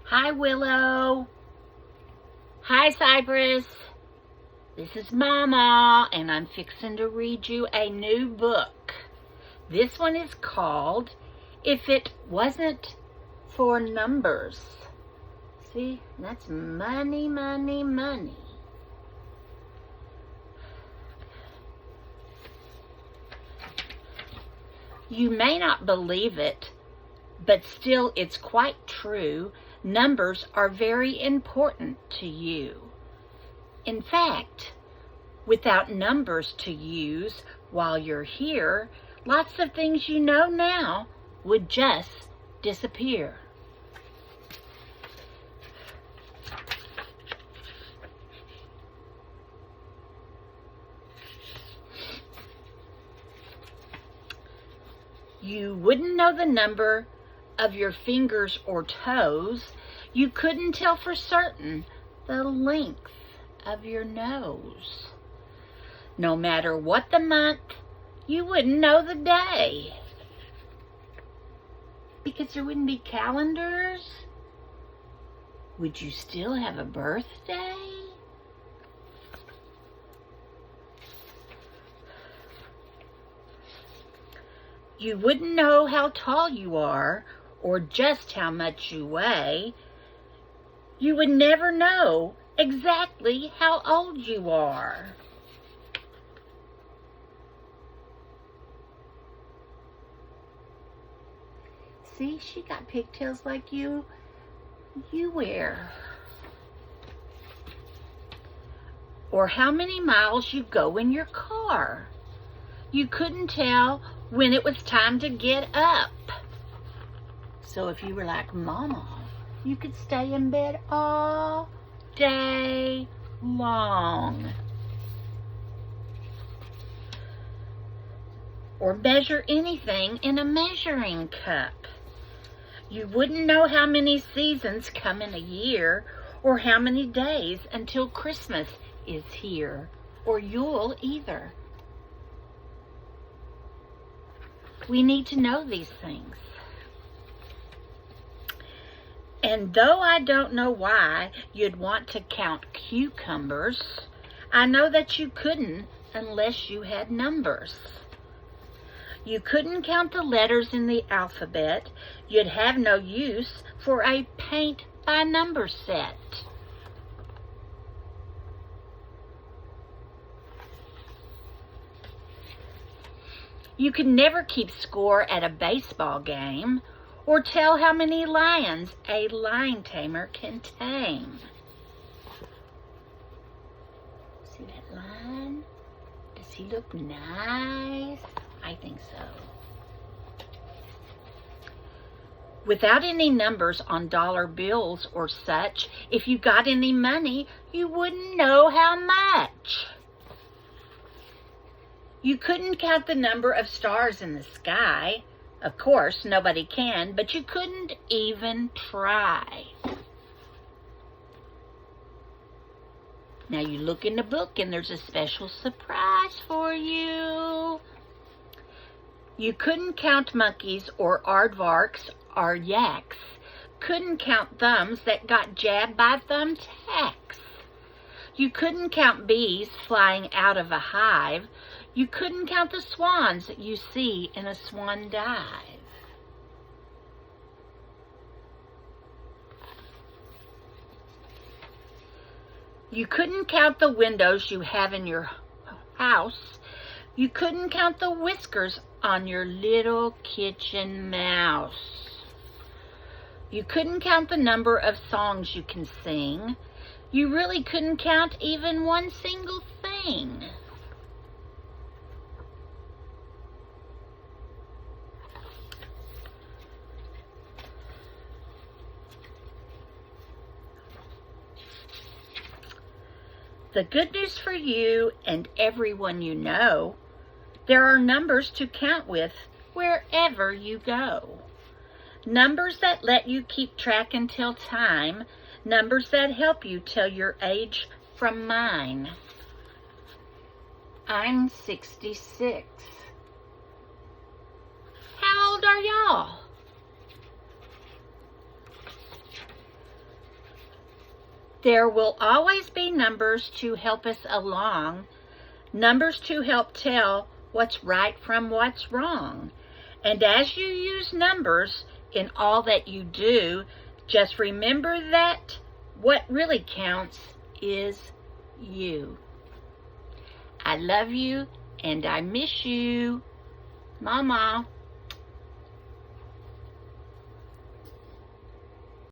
Hi, Willow. Hi, Cypress. This is Mamaw, and I'm fixing to read you a new book. This one is called If It Wasn't for Numbers. See, that's money, money, money. You may not believe it, but still it's quite true. Numbers are very important to you. In fact, without numbers to use while you're here, lots of things you know now would just disappear. You wouldn't know the number of your fingers or toes. You couldn't tell for certain the length of your nose. No matter what the month, you wouldn't know the day. Because there wouldn't be calendars. Would you still have a birthday? You wouldn't know how tall you are or just how much you weigh. You would never know exactly how old you are. See, she got pigtails like you wear. Or how many miles you go in your car. You couldn't tell when it was time to get up. So if you were like Mama, you could stay in bed all day long. Or measure anything in a measuring cup. You wouldn't know how many seasons come in a year or how many days until Christmas is here, or Yule either. We need to know these things. And though I don't know why you'd want to count cucumbers, I know that you couldn't unless you had numbers. You couldn't count the letters in the alphabet. You'd have no use for a paint by number set. You could never keep score at a baseball game or tell how many lions a lion tamer can tame. See that lion? Does he look nice? I think so. Without any numbers on dollar bills or such, if you got any money, you wouldn't know how much. You couldn't count the number of stars in the sky. Of course, nobody can, but you couldn't even try. Now you look in the book and there's a special surprise for you. You couldn't count monkeys or aardvarks or yaks. Couldn't count thumbs that got jabbed by thumbtacks. You couldn't count bees flying out of a hive. You couldn't count the swans that you see in a swan dive. You couldn't count the windows you have in your house. You couldn't count the whiskers on your little kitchen mouse. You couldn't count the number of songs you can sing. You really couldn't count even one single thing. The good news for you and everyone you know, there are numbers to count with wherever you go. Numbers that let you keep track and tell time. Numbers that help you tell your age from mine. I'm 66. How old are y'all? There will always be numbers to help us along, numbers to help tell what's right from what's wrong. And as you use numbers in all that you do, just remember that what really counts is you. I love you and I miss you. Mamaw.